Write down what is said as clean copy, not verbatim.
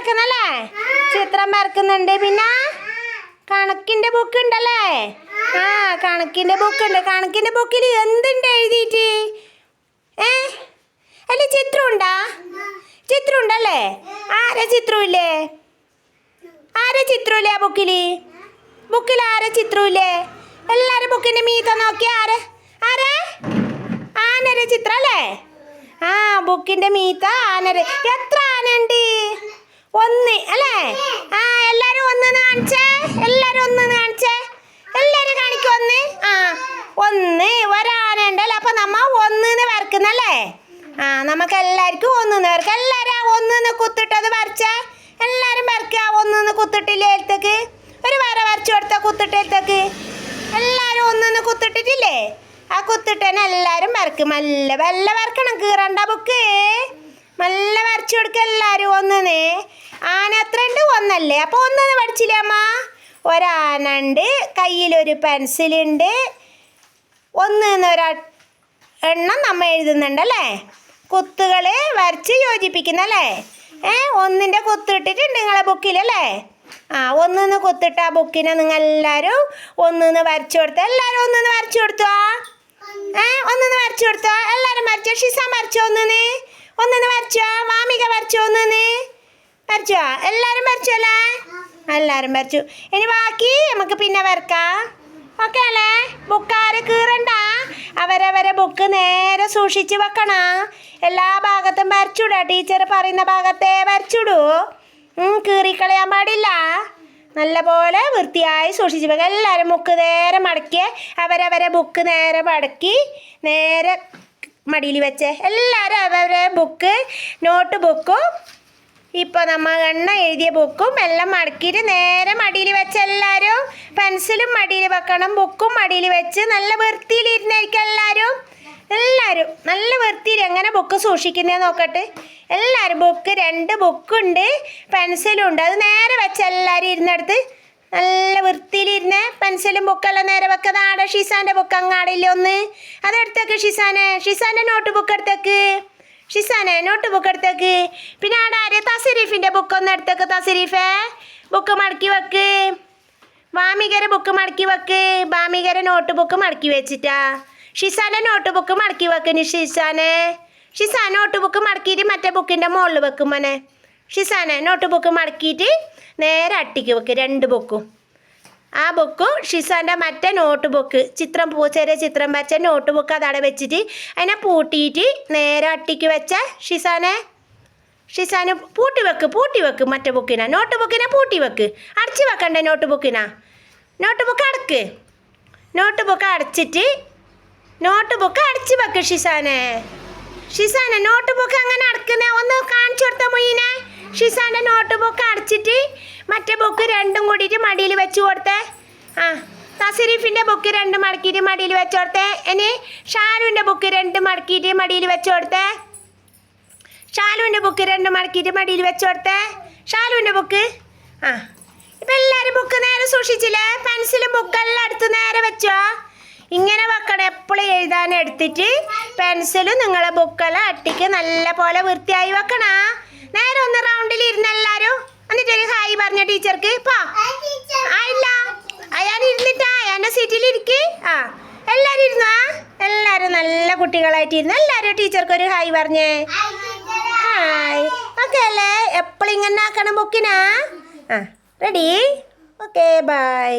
വരക്കുന്നല്ലേ? ചിത്രം വരക്കുന്നുണ്ട്. പിന്നെ കണക്കിന്റെ ബുക്ക് ഉണ്ടല്ലേ? ആ, കണക്കിന്റെ ബുക്ക് ഉണ്ട്. കണക്കിന്റെ ബുക്കിൽ എന്തുണ്ട് എഴുതിയിട്ട്? അല്ല, ചിത്രം ഉണ്ടാ? ചിത്രം ഉണ്ടല്ലേ? ആരെ ചിത്രമില്ലേ? ആരെ ചിത്രമില്ലേ ആ ബുക്കിൽ ആരെ ചിത്രമില്ലേ? എല്ലാരും ബുക്കിന്റെ മീത്ത നോക്കി. ആരെ ആനരെ ചിത്രം അല്ലേ? ആ, ബുക്കിന്റെ മീത്ത ആനര്. എത്ര ആനയുണ്ട്? 1 അല്ലേ? ആ, എല്ലാരും ഒന്നെന്ന് കാണിച്ചേ. എല്ലാരും ഒന്നെന്ന് കാണിച്ചേ. എല്ലാരും കാണിക്കും. 1. ആ, 1 ഒരാന ഉണ്ടല്ലേ? അപ്പൊ നമ്മ 1 വരക്കുന്നല്ലേ? ആ, നമുക്ക് എല്ലാവർക്കും 1 വരക്കാം. എല്ലാരും ആ 1 കുത്തിട്ടത് വരച്ചേ. എല്ലാരും വരക്കുക. 1 കുത്തിട്ടില്ലേ? എഴുത്തേക്ക് ഒരു വര വരച്ചു കൊടുത്ത കുത്തിട്ടേക്ക്. എല്ലാരും 1 കുത്തിട്ടിട്ടില്ലേ? ആ കുത്തിട്ടന്നെ എല്ലാരും വരക്കും. മെല്ലെ മെല്ലെ വരക്കണം, കീറണ്ട ബുക്ക്. മെല്ലെ വരച്ചു കൊടുക്കുക എല്ലാരും. 1. ആന എത്ര ഉണ്ട്? 1 അല്ലേ? അപ്പൊ 1 പഠിച്ചില്ലേ അമ്മ? ഒരാന ഉണ്ട്, കയ്യിലൊരു പെൻസിലുണ്ട്. 1 എണ്ണം നമ്മ എഴുതുന്നുണ്ടല്ലേ? കുത്തുകൾ വരച്ച് യോജിപ്പിക്കുന്നല്ലേ? 1ന്റെ കുത്തിട്ടിട്ടുണ്ട് നിങ്ങളെ ബുക്കിലല്ലേ? ആ, 1 കുത്തിട്ട ആ ബുക്കിനെ നിങ്ങൾ എല്ലാവരും 1 വരച്ചു കൊടുത്തോ. എല്ലാവരും 1 വരച്ചു കൊടുത്തോ? 1 വരച്ചു കൊടുത്തോ? എല്ലാവരും വരച്ചോ? ഷിസാൻ വരച്ചോ? 1 വരച്ചോ? മാമിക വരച്ചോ? 1 വരച്ചോ? എല്ലാവരും വരച്ചു അല്ലേ? എല്ലാവരും വരച്ചു. ഇനി ബാക്കി നമുക്ക് പിന്നെ വരക്കാം. ഓക്കെ അല്ലേ? ബുക്കാരെ കീറണ്ട. അവരവരെ ബുക്ക് നേരെ സൂക്ഷിച്ച് വെക്കണം. എല്ലാ ഭാഗത്തും വരച്ചുവിടാ. ടീച്ചർ പറയുന്ന ഭാഗത്തെ വരച്ചുവിടൂ. കീറിക്കളയാൻ പാടില്ല. നല്ലപോലെ വൃത്തിയായി സൂക്ഷിച്ച് വെക്കുക. എല്ലാവരും ബുക്ക് നേരെ മടക്കി അവരവരെ ബുക്ക് നേരെ മടക്കി നേരെ മടിയിൽ വെച്ചേ. എല്ലാവരും അവരെ ബുക്ക്, നോട്ട് ബുക്കും ഇപ്പോൾ നമ്മൾ എഴുതിയ ബുക്കും എല്ലാം മടക്കിയിട്ട് നേരെ മടിയിൽ വെച്ച് എല്ലാവരും പെൻസിലും മടിയിൽ വെക്കണം, ബുക്കും മടിയിൽ വെച്ച് നല്ല വൃത്തിയിലിരുന്നായിരിക്കും എല്ലാവരും നല്ല വൃത്തിയിൽ എങ്ങനെ ബുക്ക് സൂക്ഷിക്കുന്നതെന്ന് നോക്കട്ടെ. എല്ലാവരും ബുക്ക് 2 ബുക്കുണ്ട്, പെൻസിലും ഉണ്ട്. അത് നേരെ വെച്ച് എല്ലാവരും ഇരുന്നെടുത്ത് നല്ല വൃത്തിയിലിരുന്ന് പെൻസിലും ബുക്കെല്ലാം നേരെ വെക്കുന്നത്. ആടെ ഷിസാൻ്റെ ബുക്ക് അങ്ങാടില്ല 1 അതെടുത്തേക്ക്. ഷിസാൻ്റെ നോട്ട് ബുക്ക് എടുത്തേക്ക്. ഷിസാനെ നോട്ട് ബുക്ക് എടുത്തേക്ക്. പിന്നെ ആടെ ആര്? തസരീഫിൻ്റെ ബുക്ക് ഒന്ന് എടുത്തേക്ക്. തസരീഫേ ബുക്ക് മടക്കി വെക്ക്. ബാമികരെ ബുക്ക് മടക്കി വെക്ക്. ബാമികരെ നോട്ട് ബുക്ക് മടക്കി വെച്ചിട്ടാ. ഷിസാൻ്റെ നോട്ട് ബുക്ക് മടക്കി വെക്കിന്. ഷിസാൻ നോട്ട് ബുക്ക് മടക്കിയിട്ട് മറ്റേ ബുക്കിൻ്റെ മുകളിൽ വെക്കും മോനെ. ഷിസാനെ നോട്ട് ബുക്ക് മടക്കിയിട്ട് നേരെ അട്ടിക്ക് വെക്ക് 2 ബുക്കും. ആ ബുക്കും ഷിസാൻ്റെ മറ്റേ നോട്ട് ബുക്ക് ചെറിയ ചിത്രം വരച്ച നോട്ട് ബുക്ക് അതവിടെ വെച്ചിട്ട് അതിനെ പൂട്ടിയിട്ട് നേരെ അട്ടിക്ക് വെച്ച ഷിസാന് പൂട്ടി വെക്ക് മറ്റേ ബുക്കിനെ. നോട്ട് ബുക്കിനെ പൂട്ടി വെക്ക്. അടച്ച് വെക്കണ്ടേ നോട്ട് ബുക്കിനാ? നോട്ട് ബുക്ക് അടക്ക്. നോട്ട് ബുക്ക് അടച്ചിട്ട് നോട്ട് ബുക്ക് അടച്ച് വെക്ക്. ഷിസാനെ നോട്ട് ബുക്ക് അങ്ങനെ അടക്കുന്നേ ഒന്ന് കാണിച്ചു കൊടുത്ത മൊയ്യനെ. ഷിസാൻ്റെ നോട്ട് ബുക്ക് അടച്ചിട്ട് മറ്റേ ബുക്ക് 2 കൂടിയിട്ട് മടിയിൽ വെച്ച് കൊടുത്തേ. ആ, തസരീഫിൻ്റെ ബുക്ക് 2 മടക്കിയിട്ട് മടിയിൽ വെച്ച് കൊടുത്തേ. ഇനി ഷാലുവിൻ്റെ ബുക്ക് 2 മടക്കിയിട്ട് മടിയിൽ വെച്ച് കൊടുത്തേ. ഷാലുവിൻ്റെ ബുക്ക് 2 മടക്കിയിട്ട് മടിയിൽ വെച്ച് കൊടുത്തേ. ഷാലുവിൻ്റെ ബുക്ക്. ആ, ഇപ്പം എല്ലാവരും ബുക്ക് നേരെ സൂക്ഷിച്ചില്ലേ? പെൻസിലും ബുക്കെല്ലാം എടുത്ത് നേരെ വെച്ചോ. ഇങ്ങനെ വെക്കണം. എപ്പോഴും എഴുതാൻ എടുത്തിട്ട് പെൻസിലും നിങ്ങളെ ബുക്കെല്ലാം അട്ടിക്ക് നല്ല പോലെ വൃത്തിയായി വെക്കണം. നേരെ ഒന്ന് റൗണ്ടിൽ ഇരുന്ന് എല്ലാവരും എന്നിട്ടൊരു ഹായ് പറഞ്ഞ ടീച്ചർക്ക്. ആയില്ല, അയാൾ ഇരുന്നിട്ടാ അയാളുടെ സീറ്റിലിരിക്ക്. ആ, എല്ലാവരും ഇരുന്നാ? എല്ലാവരും നല്ല കുട്ടികളായിട്ട് ഇരുന്ന് എല്ലാവരും ടീച്ചർക്ക് ഒരു ഹായ് പറഞ്ഞേ. ഹായ്. ഓക്കെ അല്ലേ? എപ്പോഴും ഇങ്ങനെ ആക്കണം ബുക്കിനാ. ആ, റെഡി? Okay, by.